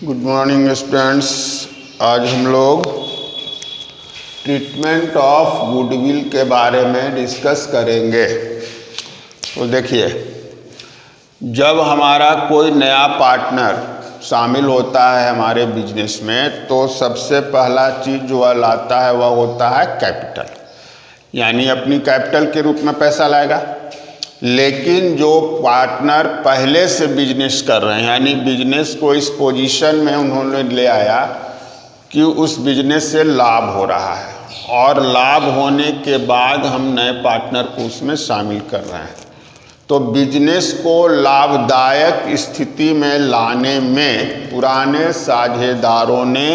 Good morning students. आज हम लोग ट्रीटमेंट ऑफ गुडविल के बारे में डिस्कस करेंगे। तो देखिए, जब हमारा कोई नया पार्टनर शामिल होता है हमारे बिजनेस में, तो सबसे पहला चीज़ जो वह लाता है वह होता है कैपिटल, यानी अपनी कैपिटल के रूप में पैसा लाएगा। लेकिन जो पार्टनर पहले से बिजनेस कर रहे हैं, यानी बिजनेस को इस पोजीशन में उन्होंने ले आया कि उस बिजनेस से लाभ हो रहा है, और लाभ होने के बाद हम नए पार्टनर को उसमें शामिल कर रहे हैं, तो बिजनेस को लाभदायक स्थिति में लाने में पुराने साझेदारों ने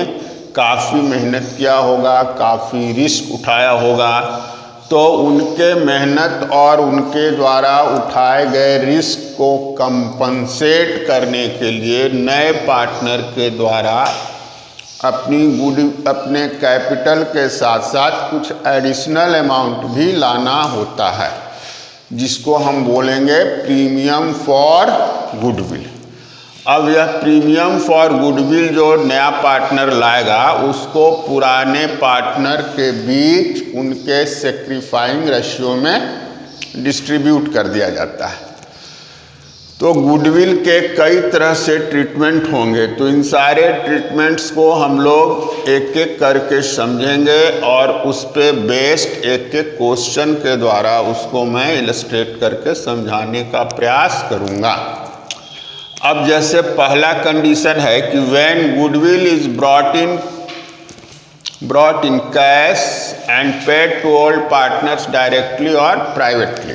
काफ़ी मेहनत किया होगा, काफ़ी रिस्क उठाया होगा। तो उनके मेहनत और उनके द्वारा उठाए गए रिस्क को कंपनसेट करने के लिए नए पार्टनर के द्वारा अपने कैपिटल के साथ साथ कुछ एडिशनल अमाउंट भी लाना होता है, जिसको हम बोलेंगे प्रीमियम फॉर गुडविल। अब यह प्रीमियम फॉर गुडविल जो नया पार्टनर लाएगा, उसको पुराने पार्टनर के बीच उनके सेक्रीफाइंग रेशियो में डिस्ट्रीब्यूट कर दिया जाता है। तो गुडविल के कई तरह से ट्रीटमेंट होंगे, तो इन सारे ट्रीटमेंट्स को हम लोग एक एक करके समझेंगे और उस पे बेस्ड एक एक क्वेश्चन के द्वारा उसको मैं इलस्ट्रेट करके समझाने का प्रयास करूँगा। अब जैसे पहला कंडीशन है कि when goodwill is brought in cash and paid to all partners directly और प्राइवेटली,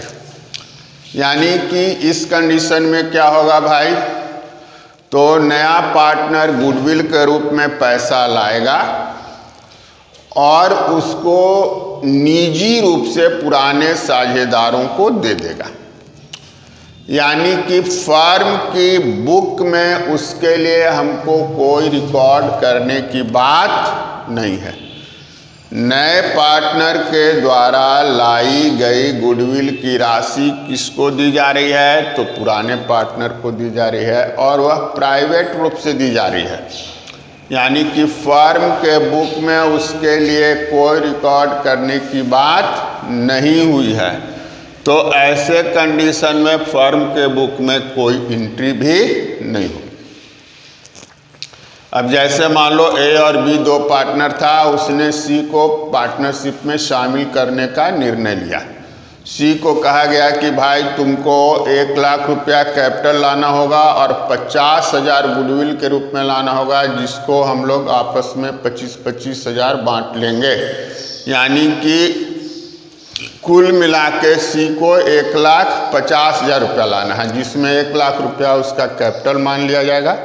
यानी कि इस कंडीशन में क्या होगा भाई, तो नया पार्टनर गुडविल के रूप में पैसा लाएगा और उसको निजी रूप से पुराने साझेदारों को दे देगा, यानी कि फर्म की बुक में उसके लिए हमको कोई रिकॉर्ड करने की बात नहीं है। नए पार्टनर के द्वारा लाई गई गुडविल की राशि किसको दी जा रही है, तो पुराने पार्टनर को दी जा रही है, और वह प्राइवेट रूप से दी जा रही है, यानी कि फर्म के बुक में उसके लिए कोई रिकॉर्ड करने की बात नहीं हुई है। तो ऐसे कंडीशन में फर्म के बुक में कोई एंट्री भी नहीं हो। अब जैसे मान लो ए और बी दो पार्टनर था, उसने सी को पार्टनरशिप में शामिल करने का निर्णय लिया। सी को कहा गया कि भाई तुमको 1 लाख रुपया कैपिटल लाना होगा और 50,000 गुडविल के रूप में लाना होगा, जिसको हम लोग आपस में 25-25 हज़ार बांट लेंगे, यानी कि कुल मिला के सी को 1,50,000 रुपया लाना है, जिसमें 1 लाख रुपया उसका कैपिटल मान लिया जाएगा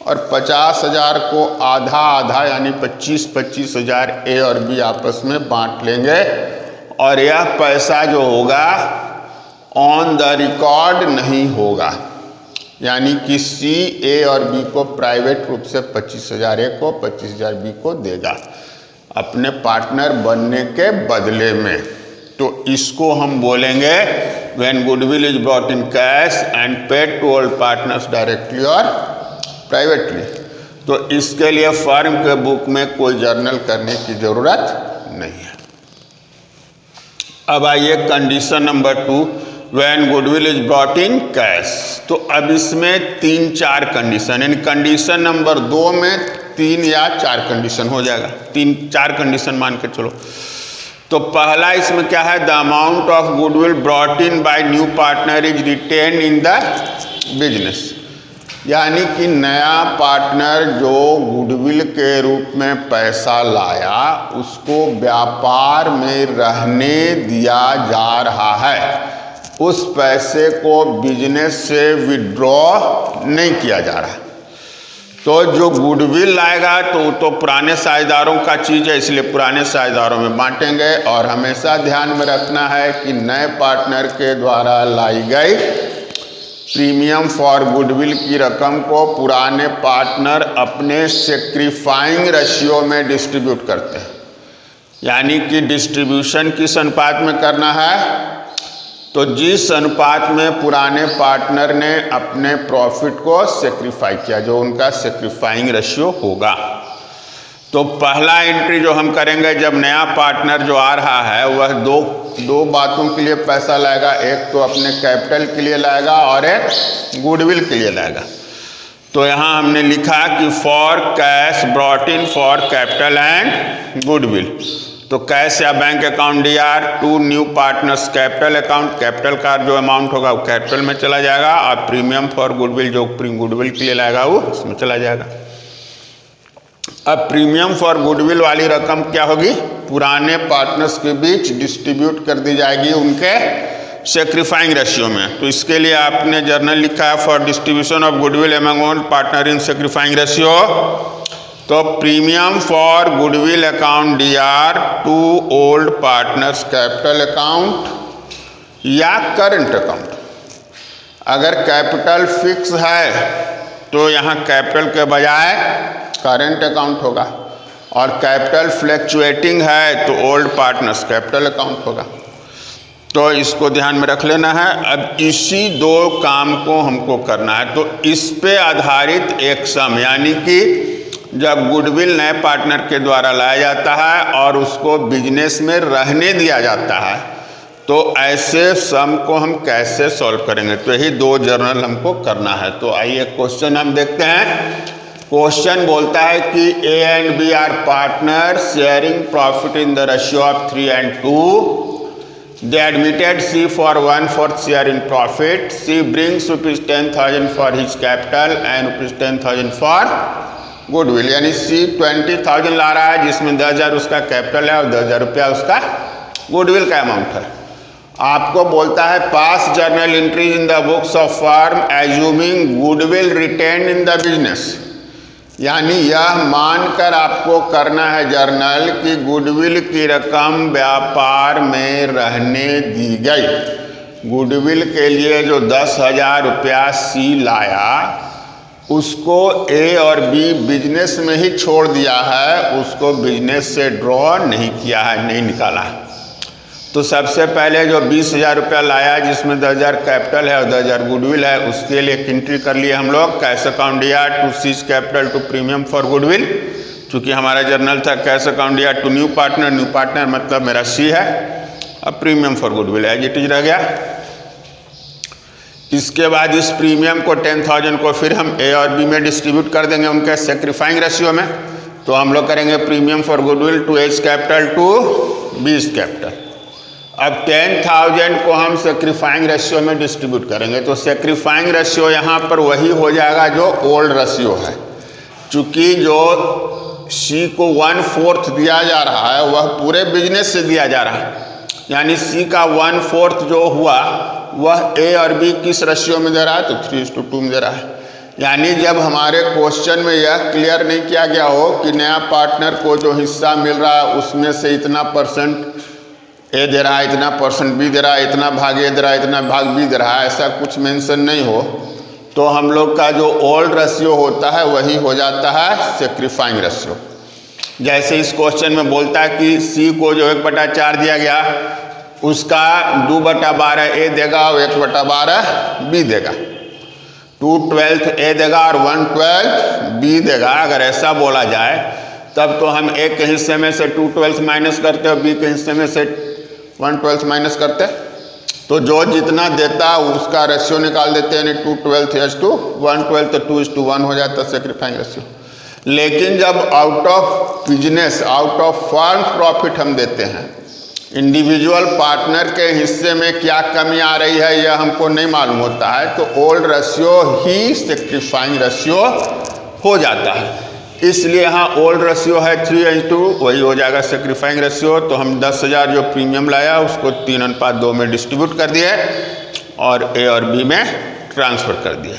और 50,000 को आधा आधा यानी 25-25 हज़ार ए और बी आपस में बांट लेंगे, और यह पैसा जो होगा ऑन द रिकॉर्ड नहीं होगा, यानी कि सी ए और बी को प्राइवेट रूप से 25,000 ए को 25,000 बी को देगा अपने पार्टनर बनने के बदले में। तो इसको हम बोलेंगे when goodwill is brought in cash and paid to all partners directly और प्राइवेटली। तो इसके लिए फर्म के बुक में कोई जर्नल करने की जरूरत नहीं है। अब आइए condition number 2, when goodwill is brought in cash. तो अब इसमें 3-4 कंडीशन, यानी कंडीशन नंबर 2 में 3 या 4 कंडीशन हो जाएगा, 3-4 कंडीशन मान के चलो। तो पहला इसमें क्या है, the amount of goodwill brought in by new partner is retained in the business, यानी कि नया पार्टनर जो गुडविल के रूप में पैसा लाया उसको व्यापार में रहने दिया जा रहा है, उस पैसे को बिजनेस से विड्रॉ नहीं किया जा रहा। तो जो गुडविल लाएगा तो पुराने साझेदारों का चीज़ है, इसलिए पुराने साझेदारों में बांटेंगे। और हमेशा ध्यान में रखना है कि नए पार्टनर के द्वारा लाई गई प्रीमियम फॉर गुडविल की रकम को पुराने पार्टनर अपने सेक्रीफाइंग रेशियो में डिस्ट्रीब्यूट करते हैं, यानी कि डिस्ट्रीब्यूशन किस अनुपात में करना है, तो जिस अनुपात में पुराने पार्टनर ने अपने प्रॉफिट को सेक्रीफाई किया, जो उनका सेक्रीफाइंग रेशियो होगा। तो पहला एंट्री जो हम करेंगे, जब नया पार्टनर जो आ रहा है वह दो बातों के लिए पैसा लाएगा, एक तो अपने कैपिटल के लिए लाएगा और एक गुडविल के लिए लाएगा। तो यहाँ हमने लिखा कि for cash brought in for capital and goodwill. तो कैश या bank account DR to new partners capital account, capital का जो अमाउंट होगा वो कैपिटल में चला जाएगा, और प्रीमियम फॉर गुडविल जो गुडविल के लिए लाएगा वो उसमें चला जाएगा। अब प्रीमियम फॉर गुडविल वाली रकम क्या होगी, पुराने पार्टनर्स के बीच डिस्ट्रीब्यूट कर दी जाएगी उनके सेक्रीफाइंग रेशियो में। तो इसके लिए आपने जर्नल लिखा है for distribution of goodwill among all partner in sacrificing ratio. तो premium for goodwill account DR to old partners capital account या करंट अकाउंट। अगर कैपिटल फिक्स है तो यहाँ कैपिटल के बजाय करंट अकाउंट होगा, और कैपिटल फ्लैक्चुएटिंग है तो ओल्ड पार्टनर्स कैपिटल अकाउंट होगा। तो इसको ध्यान में रख लेना है। अब इसी दो काम को हमको करना है। तो इस पे आधारित एक सम, यानी कि जब गुडविल नए पार्टनर के द्वारा लाया जाता है और उसको बिजनेस में रहने दिया जाता है, तो ऐसे सम को हम कैसे सॉल्व करेंगे, तो यही दो जर्नल हमको करना है। तो आइए क्वेश्चन हम देखते हैं। क्वेश्चन बोलता है कि A and B are partner sharing profit in the ratio of 3 and 2. They admitted C for 1/4 share in profit. C brings ₹10,000 for his capital and ₹10,000 for goodwill. यानी C 20,000 ला रहा है, जिसमें 10,000 उसका कैपिटल है और 10,000 रुपया उसका गुडविल का अमाउंट है। आपको बोलता है pass journal entries in the books of firm assuming goodwill retained in the business. यानी यह मानकर आपको करना है जर्नल कि गुडविल की रकम व्यापार में रहने दी गई। गुडविल के लिए जो 10,000 रुपया C लाया, उसको A और B बिजनेस में ही छोड़ दिया है, उसको बिजनेस से ड्रॉ नहीं किया है, नहीं निकाला है। तो सबसे पहले जो 20,000 रुपया लाया, जिसमें 10,000 कैपिटल है और 10,000 गुडविल है, उसके लिए एक एंट्री कर लिए हम लोग cash account DR to C's capital to premium for goodwill. चूंकि हमारा जर्नल था cash account DR to new partner मतलब मेरा C है, अब premium for goodwill as it is रह गया। इसके बाद इस प्रीमियम को 10,000 को फिर हम A और B में डिस्ट्रीब्यूट कर देंगे उनके सेक्रीफाइंग रेशियो में। तो हम लोग करेंगे premium for goodwill to H capital to B capital. अब 10,000 को हम सेक्रीफाइंग रेशियो में डिस्ट्रीब्यूट करेंगे, तो सेक्रीफाइंग रेशियो यहाँ पर वही हो जाएगा जो ओल्ड रेशियो है। चूँकि जो C को 1/4 दिया जा रहा है वह पूरे बिजनेस से दिया जा रहा है, यानी C का 1/4 जो हुआ वह A और B किस रेशियो में दे रहा है, तो 3:2 में दे रहा है। यानी जब हमारे क्वेश्चन में यह क्लियर नहीं किया गया हो कि नया पार्टनर को जो हिस्सा मिल रहा है उसमें से इतना परसेंट A दे रहा है, इतना परसेंट B दे रहा है, इतना भाग A दे रहा है, इतना भाग B दे रहा है, ऐसा कुछ मेंशन नहीं हो, तो हम लोग का जो ओल्ड रेशियो होता है वही हो जाता है सेक्रीफाइंग रेशियो। जैसे इस क्वेश्चन में बोलता है कि C को जो 1/4 दिया गया, उसका 2/12 A देगा और 1/12 B देगा। 2/12 A देगा और 1/12 B देगा। अगर ऐसा बोला जाए तब तो हम A के हिस्से में से 2/12 माइनस करते और B के हिस्से में से 1/12 माइनस करते, तो जो जितना देता उसका रेशियो निकाल देते हैं, यानी 2/12 टू 1/12, तो 2:1 हो जाता है सेक्रीफाइंग रेशियो। लेकिन जब out of business, out of firm profit हम देते हैं, इंडिविजुअल पार्टनर के हिस्से में क्या कमी आ रही है यह हमको नहीं मालूम होता है, तो ओल्ड रेशियो ही सेक्रीफाइंग रेशियो हो जाता है। इसलिए यहाँ ओल्ड रेशियो है 3:2, वही हो जाएगा सेक्रीफाइंग रेशियो। तो हम 10,000 जो प्रीमियम लाया उसको 3:2 में डिस्ट्रीब्यूट कर दिए और A और B में ट्रांसफ़र कर दिए।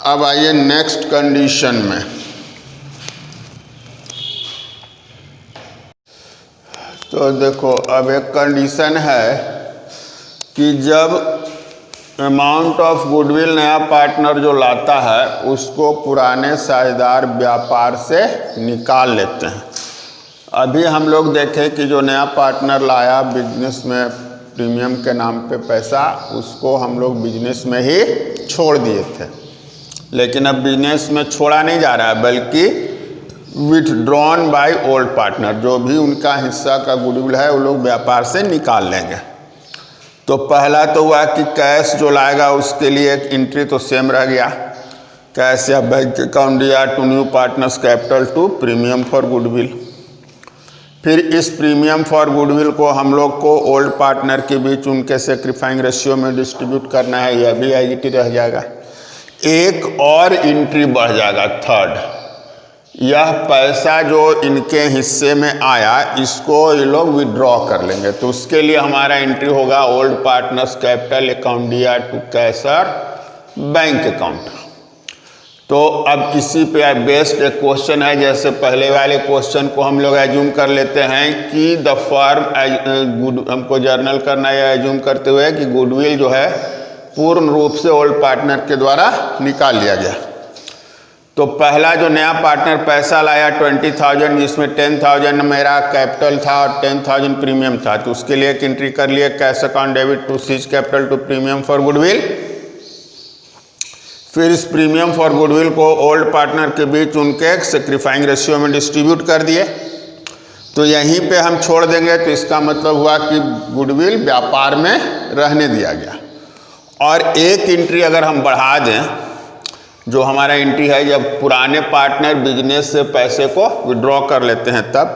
अब आइए नेक्स्ट कंडीशन में। तो देखो, अब एक कंडीशन है कि जब अमाउंट ऑफ गुडविल नया पार्टनर जो लाता है उसको पुराने साझेदार व्यापार से निकाल लेते हैं। अभी हम लोग देखें कि जो नया पार्टनर लाया बिजनेस में प्रीमियम के नाम पे पैसा उसको हम लोग बिजनेस में ही छोड़ दिए थे, लेकिन अब बिजनेस में छोड़ा नहीं जा रहा है बल्कि विथड्रॉन बाय ओल्ड पार्टनर, जो भी उनका हिस्सा का गुडविल है वो लोग व्यापार से निकाल लेंगे। तो पहला तो हुआ कि कैश जो लाएगा उसके लिए एक एंट्री तो सेम रह गया, कैश या बैंक अकाउंट या to new partners capital to premium for goodwill. फिर इस प्रीमियम फॉर गुडविल को हम लोग को ओल्ड पार्टनर के बीच उनके सेक्रीफाइंग रेशियो में डिस्ट्रीब्यूट करना है, यह भी आईजीटी रह जाएगा। एक और एंट्री बढ़ जाएगा, थर्ड, यह पैसा जो इनके हिस्से में आया इसको ये लोग विड्रॉ कर लेंगे। तो उसके लिए हमारा एंट्री होगा ओल्ड पार्टनर्स कैपिटल अकाउंट दिया टू कैशर बैंक अकाउंट। तो अब इसी पे बेस्ड एक क्वेश्चन है, जैसे पहले वाले क्वेश्चन को हम लोग एज्यूम कर लेते हैं कि द फर्म हमको जर्नल करना है, एज्यूम करते हुए कि गुडविल जो है पूर्ण रूप से ओल्ड पार्टनर के द्वारा निकाल लिया गया। तो पहला जो नया पार्टनर पैसा लाया 20,000, जिसमें 10,000 मेरा कैपिटल था और 10,000 प्रीमियम था, तो उसके लिए एक एंट्री कर लिए cash account debit to C's capital to premium for goodwill. फिर इस प्रीमियम फॉर गुडविल को ओल्ड पार्टनर के बीच उनके सेक्रीफाइंग रेशियो में डिस्ट्रीब्यूट कर दिए। तो यहीं पे हम छोड़ देंगे, तो इसका मतलब हुआ कि गुडविल व्यापार में रहने दिया गया। और एक एंट्री अगर हम बढ़ा दें, जो हमारा एंट्री है जब पुराने पार्टनर बिजनेस से पैसे को विड्रॉ कर लेते हैं तब,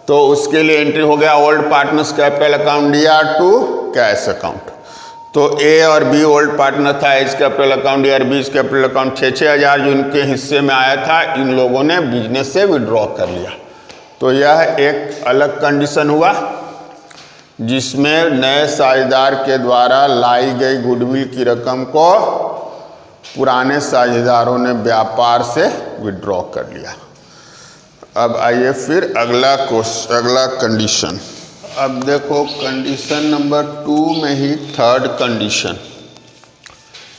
तो उसके लिए एंट्री हो गया ओल्ड पार्टनर्स कैपिटल अकाउंट दिया टू कैश अकाउंट। तो ए और बी ओल्ड पार्टनर था, एज कैपिटल अकाउंट या बीज कैपिटल अकाउंट 6,000 जो इनके हिस्से में आया था, इन लोगों ने बिजनेस से विड्रॉ कर लिया। तो यह एक अलग कंडीशन हुआ जिसमें नए साझेदार के द्वारा लाई गई गुडविल की रकम को पुराने साझेदारों ने व्यापार से विड्रॉ कर लिया। अब आइए फिर अगला कंडीशन। अब देखो कंडीशन नंबर 2 में ही थर्ड कंडीशन,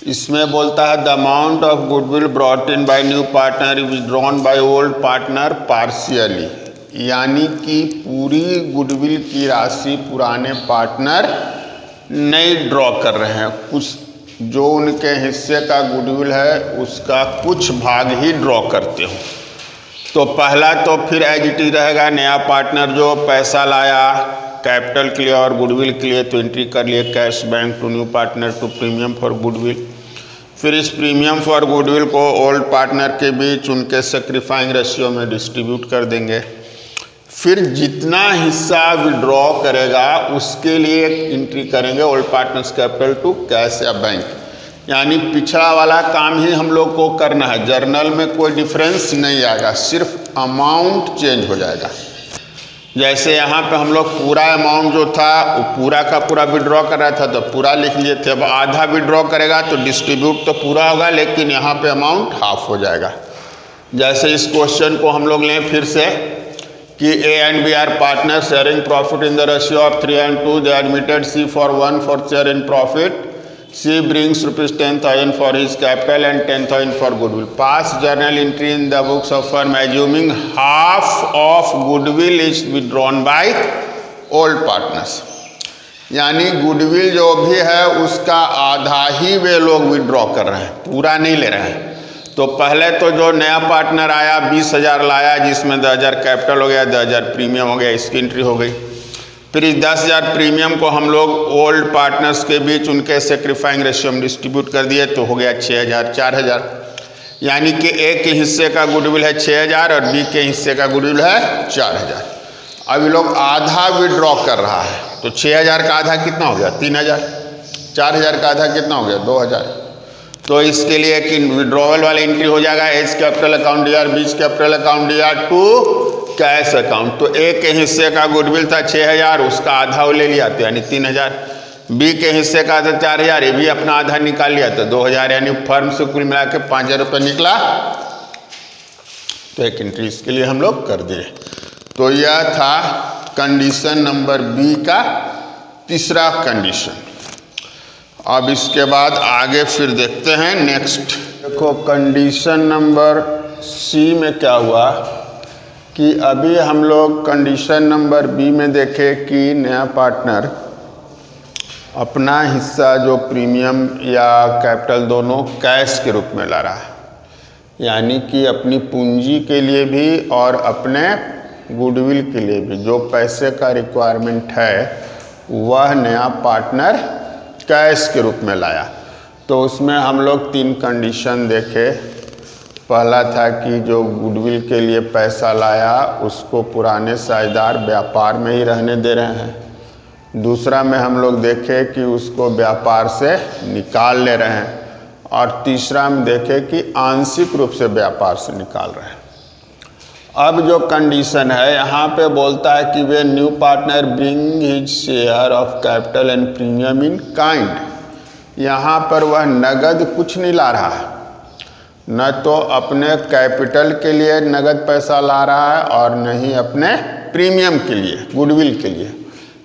इसमें बोलता है the amount of goodwill brought in by new partner withdrawn by old partner partially, यानी कि पूरी गुडविल की राशि पुराने पार्टनर नहीं ड्रॉ कर रहे हैं, कुछ जो उनके हिस्से का गुडविल है उसका कुछ भाग ही ड्रॉ करते हो। तो पहला तो फिर एज इट इज रहेगा, नया पार्टनर जो पैसा लाया कैपिटल के लिए और गुडविल के लिए, तो एंट्री कर लिए cash bank to new partner to premium for goodwill. फिर इस प्रीमियम फॉर गुडविल को ओल्ड पार्टनर के बीच उनके सेक्रीफाइंग रेशियो में डिस्ट्रीब्यूट कर देंगे। फिर जितना हिस्सा विड्रॉ करेगा उसके लिए एक एंट्री करेंगे old partners capital to cash या बैंक, यानी पिछड़ा वाला काम ही हम लोग को करना है। जर्नल में कोई डिफरेंस नहीं आएगा, सिर्फ अमाउंट चेंज हो जाएगा। जैसे यहाँ पे हम लोग पूरा अमाउंट जो था वो पूरा का पूरा विड्रॉ कर रहा था तो पूरा लिख लिए थे। अब आधा विड्रॉ करेगा तो डिस्ट्रीब्यूट तो पूरा होगा, लेकिन यहाँ पे अमाउंट हाफ हो जाएगा। जैसे इस क्वेश्चन को हम लोग लें फिर से कि A and B are partners sharing profit in the ratio of 3:2. They admitted C for 1/4 share in profit. C brings ₹10,000 for his capital and 10,000 for goodwill. Pass journal entry in the books of firm assuming half of goodwill is withdrawn by old partners. यानी goodwill जो भी है उसका आधा ही वे लोग withdraw कर रहे हैं, पूरा नहीं ले रहे हैं। तो पहले तो जो नया पार्टनर आया 20,000 लाया, जिसमें 10,000 कैपिटल हो गया, 10,000 प्रीमियम हो गया, इसकी एंट्री हो गई। फिर इस 10,000 प्रीमियम को हम लोग ओल्ड पार्टनर्स के बीच उनके सेक्रीफाइंग रेशियो में डिस्ट्रीब्यूट कर दिए, तो हो गया 6,000 4,000। यानी कि ए के हिस्से का गुडविल है 6,000 और बी के हिस्से का गुडविल है 4,000। अब ये लोग आधा विड्रॉ कर रहा है, तो 6,000 का आधा कितना हो गया 3,000, 4,000 का आधा कितना हो गया 2,000। तो इसके लिए एक विड्रॉवल वाला एंट्री हो जाएगा एज कैपिटल अकाउंट या बीच कैपिटल अकाउंट या टू कैश अकाउंट। तो ए के हिस्से का गुडविल था 6,000, उसका आधा वो ले लिया तो यानी 3,000। बी के हिस्से का था 4,000, ये भी अपना आधा निकाल लिया तो 2,000, यानी फर्म से कुल मिला के 5,000 रुपये निकला। तो एक एंट्री इसके लिए हम लोग कर दिए। तो यह था कंडीशन नंबर बी का तीसरा कंडीशन। अब इसके बाद आगे फिर देखते हैं नेक्स्ट। देखो कंडीशन नंबर सी में क्या हुआ कि अभी हम लोग कंडीशन नंबर बी में देखे कि नया पार्टनर अपना हिस्सा जो प्रीमियम या कैपिटल दोनों कैश के रूप में ला रहा है, यानी कि अपनी पूंजी के लिए भी और अपने गुडविल के लिए भी जो पैसे का रिक्वायरमेंट है वह नया पार्टनर कैश के रूप में लाया। तो उसमें हम लोग 3 कंडीशन देखे। पहला था कि जो गुडविल के लिए पैसा लाया उसको पुराने साझेदार व्यापार में ही रहने दे रहे हैं। दूसरा में हम लोग देखे कि उसको व्यापार से निकाल ले रहे हैं। और तीसरा में देखे कि आंशिक रूप से व्यापार से निकाल रहे हैं। अब जो कंडीशन है यहाँ पे बोलता है कि वे new partner bring his share of capital and premium in kind. यहाँ पर वह नगद कुछ नहीं ला रहा है, न तो अपने कैपिटल के लिए नगद पैसा ला रहा है और न ही अपने प्रीमियम के लिए, गुडविल के लिए।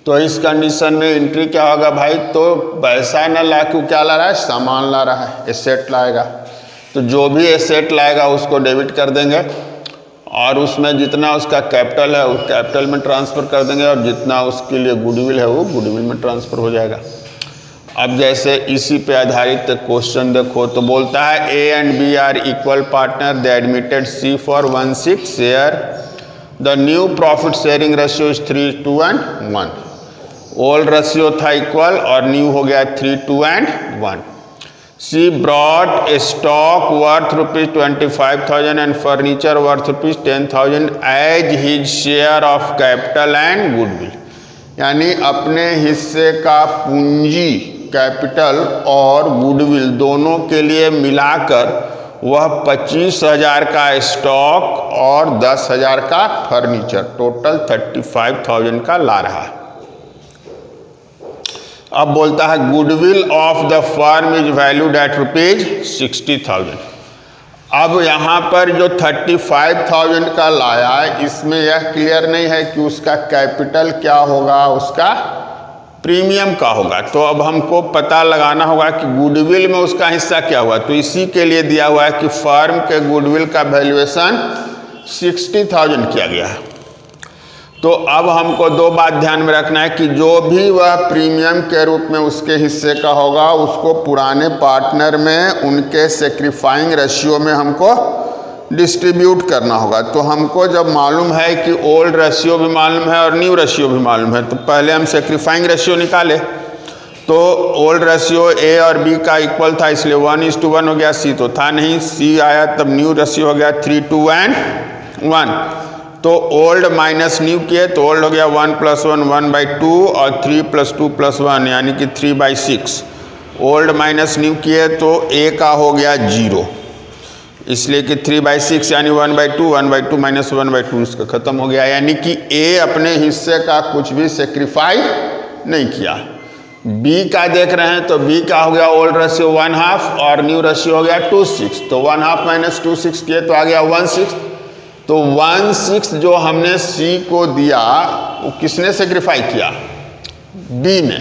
तो इस कंडीशन में एंट्री क्या होगा भाई? तो पैसा न ला के क्या ला रहा है? सामान ला रहा है, एसेट लाएगा। तो जो भी एसेट लाएगा उसको डेबिट कर देंगे और उसमें जितना उसका कैपिटल है उस कैपिटल में ट्रांसफ़र कर देंगे और जितना उसके लिए गुडविल है वो गुडविल में ट्रांसफ़र हो जाएगा। अब जैसे इसी पे आधारित क्वेश्चन देखो तो बोलता है A and B are equal partner, they admitted C for 1/6 share, the new profit sharing ratio is 3:1। Old ratio था इक्वल और न्यू हो गया 3:1। C brought a stock worth ₹25,000 and furniture worth ₹10,000 as his share of capital and goodwill. यानी अपने हिस्से का पूंजी, capital और गुडविल दोनों के लिए मिलाकर वह 25,000 का स्टॉक और 10,000 का फर्नीचर, टोटल 35,000 का ला रहा है। अब बोलता है goodwill of the firm is valued at ₹60,000। अब यहाँ पर जो 35,000 का लाया है इसमें यह क्लियर नहीं है कि उसका कैपिटल क्या होगा, उसका प्रीमियम का होगा। तो अब हमको पता लगाना होगा कि गुडविल में उसका हिस्सा क्या हुआ। तो इसी के लिए दिया हुआ है कि फर्म के गुडविल का वैल्यूएशन 60,000 किया गया है। तो अब हमको 2 बात ध्यान में रखना है कि जो भी वह प्रीमियम के रूप में उसके हिस्से का होगा उसको पुराने पार्टनर में उनके सेक्रीफाइंग रेशियो में हमको डिस्ट्रीब्यूट करना होगा। तो हमको जब मालूम है कि ओल्ड रेशियो भी मालूम है और न्यू रेशियो भी मालूम है, तो पहले हम सेक्रीफाइंग रेशियो निकाले। तो ओल्ड रेशियो ए और बी का इक्वल था इसलिए 1:1 हो गया। सी तो था नहीं, सी आया तब न्यू रेशियो हो गया 3:1। तो ओल्ड माइनस न्यू किए तो ओल्ड हो गया 1 + 1 1/2 और 3 + 2 + 1 यानी कि 3/6। ओल्ड माइनस न्यू किए तो ए का हो गया 0, इसलिए कि 3/6 यानी 1/2, 1/2 - 1/2 इसका खत्म हो गया। यानी कि ए अपने हिस्से का कुछ भी सेक्रीफाई नहीं किया। बी का देख रहे हैं तो बी का हो गया ओल्ड रेशियो 1/2 और न्यू रेशियो हो गया 2/6। तो 1/2 - 2/6 किए तो आ गया 1/6। तो 1/6 जो हमने सी को दिया वो किसने सेक्रीफाई किया? बी ने।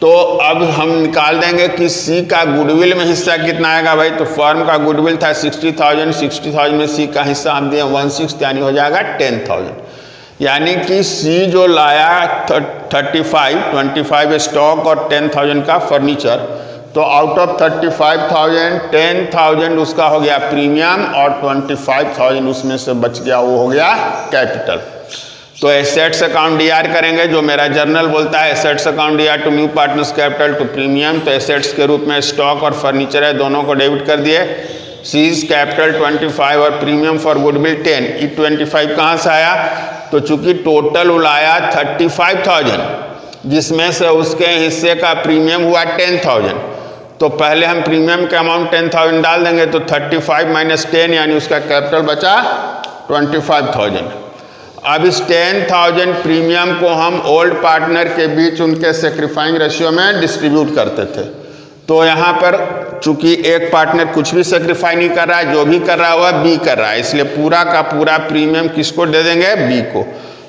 तो अब हम निकाल देंगे कि सी का गुडविल में हिस्सा कितना आएगा भाई। तो फर्म का गुडविल था 60,000, 60,000 में सी का हिस्सा हम दिए 1/6 यानी हो जाएगा 10,000। यानी कि सी जो लाया 25 स्टॉक और 10,000 का फर्नीचर, तो आउट ऑफ 35,000 10,000 उसका हो गया प्रीमियम और 25,000 उसमें से बच गया, वो हो गया कैपिटल। तो एसेट्स अकाउंट डीआर करेंगे, जो मेरा जर्नल बोलता है assets account DR to new partners capital to premium. तो एसेट्स के रूप में स्टॉक और फर्नीचर है, दोनों को डेबिट कर दिए। सीज कैपिटल 25 और प्रीमियम फॉर गुडविल 10। ई 25 कहाँ से आया? तो चूंकि टोटल उलाया 35,000 जिसमें से उसके हिस्से का प्रीमियम हुआ 10,000। तो पहले हम प्रीमियम का अमाउंट 10,000 डाल देंगे तो 35 - 10 यानी उसका कैपिटल बचा 25,000। अब इस 10,000 प्रीमियम को हम ओल्ड पार्टनर के बीच उनके सेक्रीफाइंग रेशियो में डिस्ट्रीब्यूट करते थे। तो यहाँ पर चूंकि एक पार्टनर कुछ भी सेक्रीफाई नहीं कर रहा है, जो भी कर रहा है वह बी कर रहा है, इसलिए पूरा का पूरा प्रीमियम किसको दे देंगे? बी को।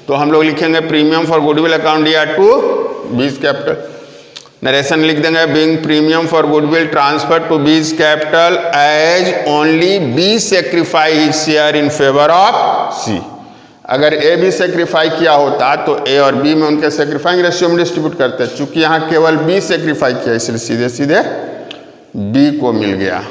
तो हम लोग लिखेंगे premium for goodwill account DR to B's capital. Narration लिख देंगे being premium for goodwill transfer to B's capital as only B sacrifice his share in favour of C. अगर ए भी सेक्रीफाई किया होता तो ए और बी में उनके सेक्रीफाइंग रेशियो में डिस्ट्रीब्यूट करते। चूंकि यहाँ केवल बी सेक्रीफाई किया इसलिए सीधे सीधे बी को मिल गया।